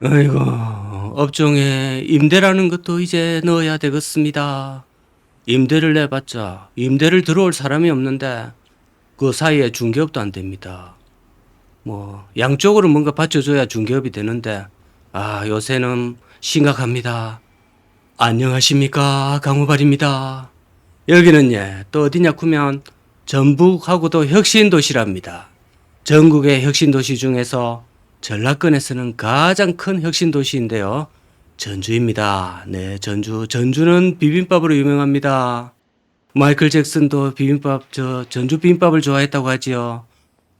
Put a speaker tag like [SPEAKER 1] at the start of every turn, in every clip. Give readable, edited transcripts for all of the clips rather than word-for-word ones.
[SPEAKER 1] 아이고, 업종에 임대라는 것도 이제 넣어야 되겠습니다. 임대를 내봤자 임대를 들어올 사람이 없는데 그 사이에 중개업도 안 됩니다. 뭐 양쪽으로 뭔가 받쳐줘야 중개업이 되는데 요새는 심각합니다. 안녕하십니까, 강우발입니다. 여기는 또 어디냐 하면 전북하고도 혁신도시랍니다. 전국의 혁신도시 중에서 전라권에서는 가장 큰 혁신도시인데요. 전주입니다. 네, 전주. 전주는 비빔밥으로 유명합니다. 마이클 잭슨도 전주 비빔밥을 좋아했다고 하지요.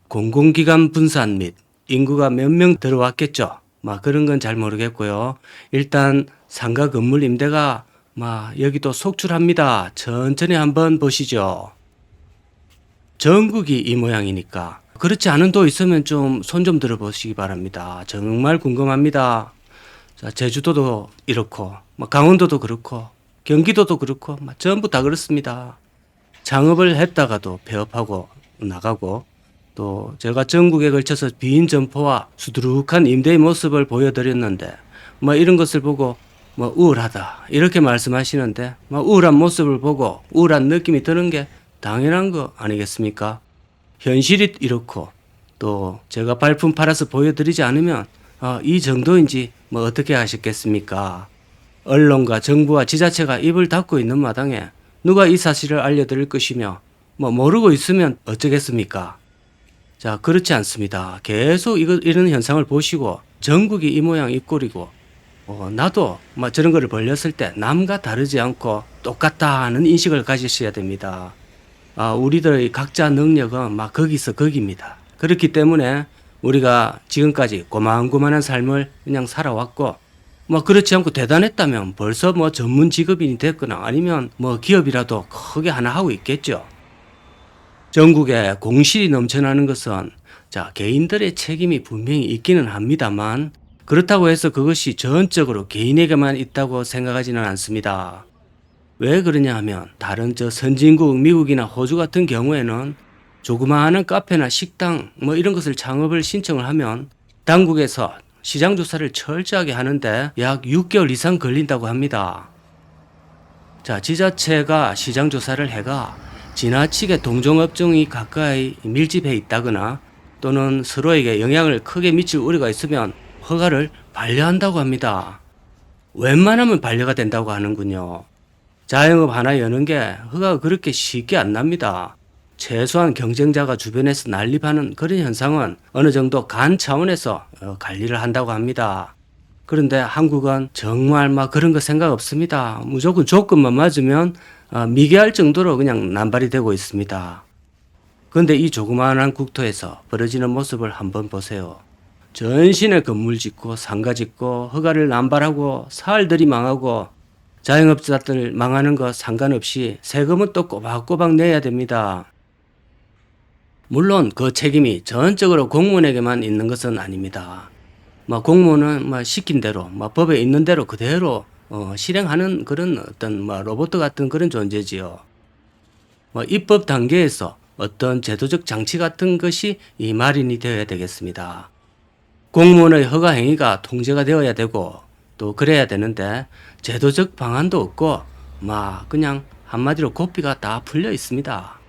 [SPEAKER 1] 공공기관 분산 및 인구가 몇 명 들어왔겠죠. 그런 건 잘 모르겠고요. 일단 상가 건물 임대가 여기도 속출합니다. 천천히 한번 보시죠. 전국이 이 모양이니까 그렇지 않은 도 있으면 좀 손 좀 들어보시기 바랍니다. 정말 궁금합니다. 자, 제주도도 이렇고 강원도도 그렇고 경기도도 그렇고 전부 다 그렇습니다. 창업을 했다가도 폐업하고 나가고, 또 제가 전국에 걸쳐서 빈 점포와 수두룩한 임대의 모습을 보여드렸는데 이런 것을 보고 우울하다 이렇게 말씀하시는데, 우울한 모습을 보고 우울한 느낌이 드는 게 당연한 거 아니겠습니까? 현실이 이렇고 또 제가 발품 팔아서 보여드리지 않으면 이 정도인지 어떻게 하셨겠습니까? 언론과 정부와 지자체가 입을 닫고 있는 마당에 누가 이 사실을 알려드릴 것이며 모르고 있으면 어쩌겠습니까? 자, 그렇지 않습니다. 계속 이런 현상을 보시고 전국이 이 모양 이 꼴이고 나도 저런 거를 벌렸을 때 남과 다르지 않고 똑같다는 인식을 가지셔야 됩니다. 우리들의 각자 능력은 거기서 거기입니다. 그렇기 때문에 우리가 지금까지 고만고만한 삶을 그냥 살아왔고, 그렇지 않고 대단했다면 벌써 전문 직업인이 됐거나 아니면 기업이라도 크게 하나 하고 있겠죠. 전국에 공실이 넘쳐나는 것은 개인들의 책임이 분명히 있기는 합니다만, 그렇다고 해서 그것이 전적으로 개인에게만 있다고 생각하지는 않습니다. 왜 그러냐 하면 다른 선진국 미국이나 호주 같은 경우에는 조그마한 카페나 식당 이런 것을 창업을 신청을 하면 당국에서 시장 조사를 철저하게 하는데 약 6개월 이상 걸린다고 합니다. 자, 지자체가 시장 조사를 해가 지나치게 동종업종이 가까이 밀집해 있다거나 또는 서로에게 영향을 크게 미칠 우려가 있으면 허가를 반려한다고 합니다. 웬만하면 반려가 된다고 하는군요. 자영업 하나 여는 게 허가가 그렇게 쉽게 안 납니다. 최소한 경쟁자가 주변에서 난립하는 그런 현상은 어느 정도 간 차원에서 관리를 한다고 합니다. 그런데 한국은 정말 그런 거 생각 없습니다. 무조건 조건만 맞으면 미개할 정도로 그냥 남발이 되고 있습니다. 그런데 이 조그마한 국토에서 벌어지는 모습을 한번 보세요. 전신에 건물 짓고 상가 짓고 허가를 남발하고 사흘들이 망하고 자영업자들 망하는 거 상관없이 세금은 또 꼬박꼬박 내야 됩니다. 물론 그 책임이 전적으로 공무원에게만 있는 것은 아닙니다. 공무원은 시킨 대로 법에 있는 대로 그대로 실행하는 그런 어떤 로봇 같은 그런 존재지요. 입법 단계에서 어떤 제도적 장치 같은 것이 이 마련이 되어야 되겠습니다. 공무원의 허가 행위가 통제가 되어야 되고 또 그래야 되는데 제도적 방안도 없고 그냥 한마디로 고삐가 다 풀려 있습니다.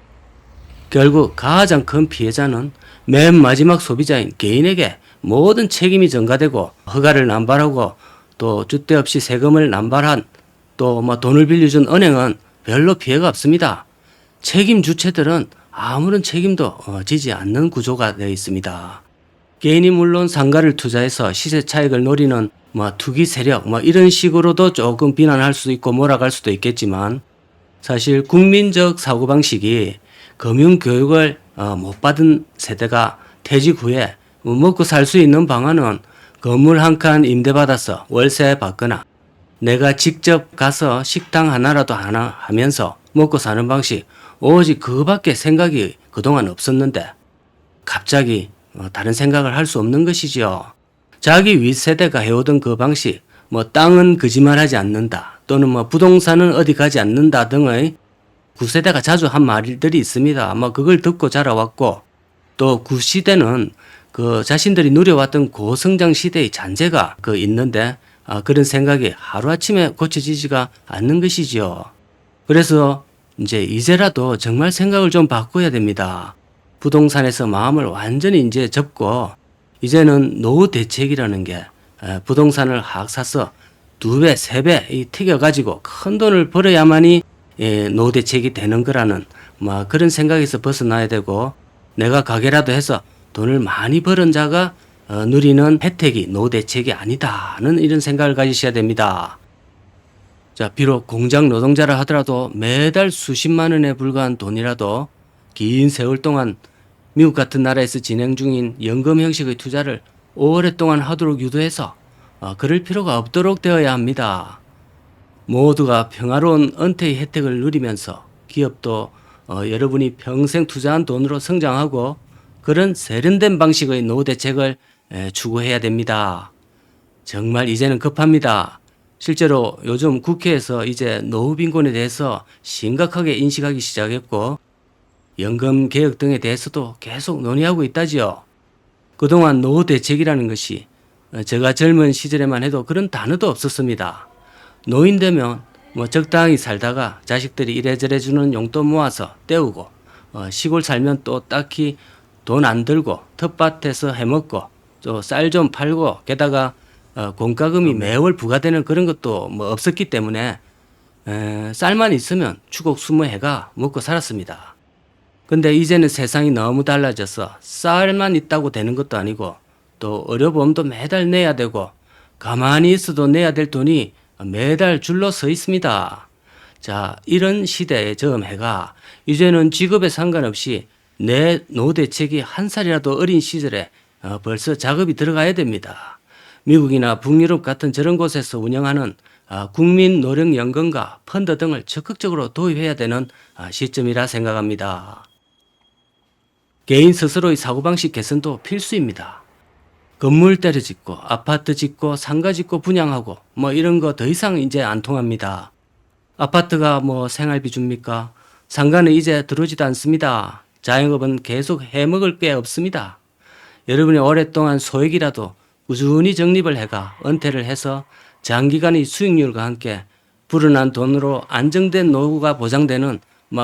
[SPEAKER 1] 결국 가장 큰 피해자는 맨 마지막 소비자인 개인에게 모든 책임이 전가되고, 허가를 남발하고 또 줏대 없이 세금을 남발한 또 돈을 빌려준 은행은 별로 피해가 없습니다. 책임 주체들은 아무런 책임도 지지 않는 구조가 되어 있습니다. 개인이 물론 상가를 투자해서 시세 차익을 노리는 투기 세력 이런 식으로도 조금 비난할 수도 있고 몰아갈 수도 있겠지만, 사실 국민적 사고방식이 금융교육을 못 받은 세대가 퇴직 후에 먹고 살 수 있는 방안은 건물 한 칸 임대받아서 월세 받거나 내가 직접 가서 식당 하나라도 하나 하면서 먹고 사는 방식, 오직 그거밖에 생각이 그동안 없었는데 갑자기 다른 생각을 할 수 없는 것이지요. 자기 윗세대가 해오던 그 방식, 땅은 거짓말하지 않는다 또는 부동산은 어디 가지 않는다 등의 구세대가 자주 한 말들이 있습니다. 그걸 듣고 자라왔고, 또 구시대는 그 자신들이 누려왔던 고성장 시대의 잔재가 있는데 그런 생각이 하루아침에 고쳐지지가 않는 것이지요. 그래서 이제라도 정말 생각을 좀 바꿔야 됩니다. 부동산에서 마음을 완전히 이제 접고 이제는 노후 대책이라는 게 부동산을 확 사서 2배, 3배 튀겨가지고 큰 돈을 벌어야만이 노후 대책이 되는 거라는 그런 생각에서 벗어나야 되고, 내가 가게라도 해서 돈을 많이 벌은 자가 누리는 혜택이 노후 대책이 아니다는 이런 생각을 가지셔야 됩니다. 자, 비록 공장 노동자라 하더라도 매달 수십만 원에 불과한 돈이라도 긴 세월 동안 미국 같은 나라에서 진행 중인 연금 형식의 투자를 오랫동안 하도록 유도해서 그럴 필요가 없도록 되어야 합니다. 모두가 평화로운 은퇴의 혜택을 누리면서 기업도 여러분이 평생 투자한 돈으로 성장하고 그런 세련된 방식의 노후 대책을 추구해야 됩니다. 정말 이제는 급합니다. 실제로 요즘 국회에서 이제 노후 빈곤에 대해서 심각하게 인식하기 시작했고 연금 개혁 등에 대해서도 계속 논의하고 있다지요. 그동안 노후 대책이라는 것이 제가 젊은 시절에만 해도 그런 단어도 없었습니다. 노인 되면 적당히 살다가 자식들이 이래저래 주는 용돈 모아서 때우고 시골 살면 또 딱히 돈 안 들고 텃밭에서 해먹고 또 쌀 좀 팔고 게다가 공과금이 매월 부과되는 그런 것도 없었기 때문에 쌀만 있으면 추곡 20해가 먹고 살았습니다. 근데 이제는 세상이 너무 달라져서 쌀만 있다고 되는 것도 아니고 또 의료보험도 매달 내야 되고 가만히 있어도 내야 될 돈이 매달 줄로 서 있습니다. 자, 이런 시대의 저음해가 이제는 직업에 상관없이 내 노후 대책이 한 살이라도 어린 시절에 벌써 작업이 들어가야 됩니다. 미국이나 북유럽 같은 저런 곳에서 운영하는 국민노령연금과 펀드 등을 적극적으로 도입해야 되는 시점이라 생각합니다. 개인 스스로의 사고방식 개선도 필수입니다. 건물 때려짓고 아파트 짓고 상가 짓고 분양하고 이런 거 더 이상 이제 안 통합니다. 아파트가 생활비 줍니까? 상가는 이제 들어오지도 않습니다. 자영업은 계속 해먹을 게 없습니다. 여러분이 오랫동안 소액이라도 꾸준히 적립을 해가 은퇴를 해서 장기간의 수익률과 함께 불어난 돈으로 안정된 노후가 보장되는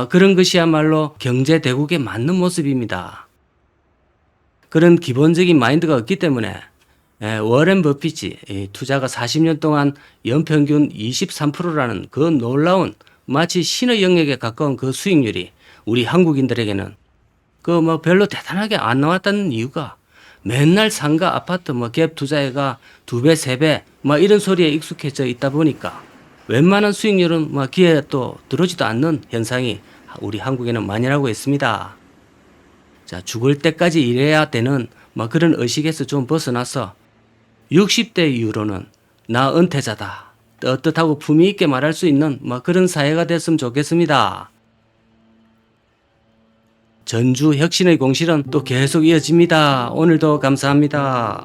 [SPEAKER 1] 그런 것이야말로 경제 대국에 맞는 모습입니다. 그런 기본적인 마인드가 없기 때문에 워렌 버핏이 투자가 40년 동안 연평균 23%라는 그 놀라운 마치 신의 영역에 가까운 그 수익률이 우리 한국인들에게는 별로 대단하게 안 나왔다는 이유가 맨날 상가 아파트 갭 투자해가 2배, 3배 이런 소리에 익숙해져 있다 보니까 웬만한 수익률은 귀에 또 들어오지도 않는 현상이 우리 한국에는 만연하고 있습니다. 자, 죽을 때까지 일해야 되는 그런 의식에서 좀 벗어나서 60대 이후로는 나 은퇴자다 떳떳하고 품위 있게 말할 수 있는 그런 사회가 됐으면 좋겠습니다. 전주 혁신의 공실은 또 계속 이어집니다. 오늘도 감사합니다.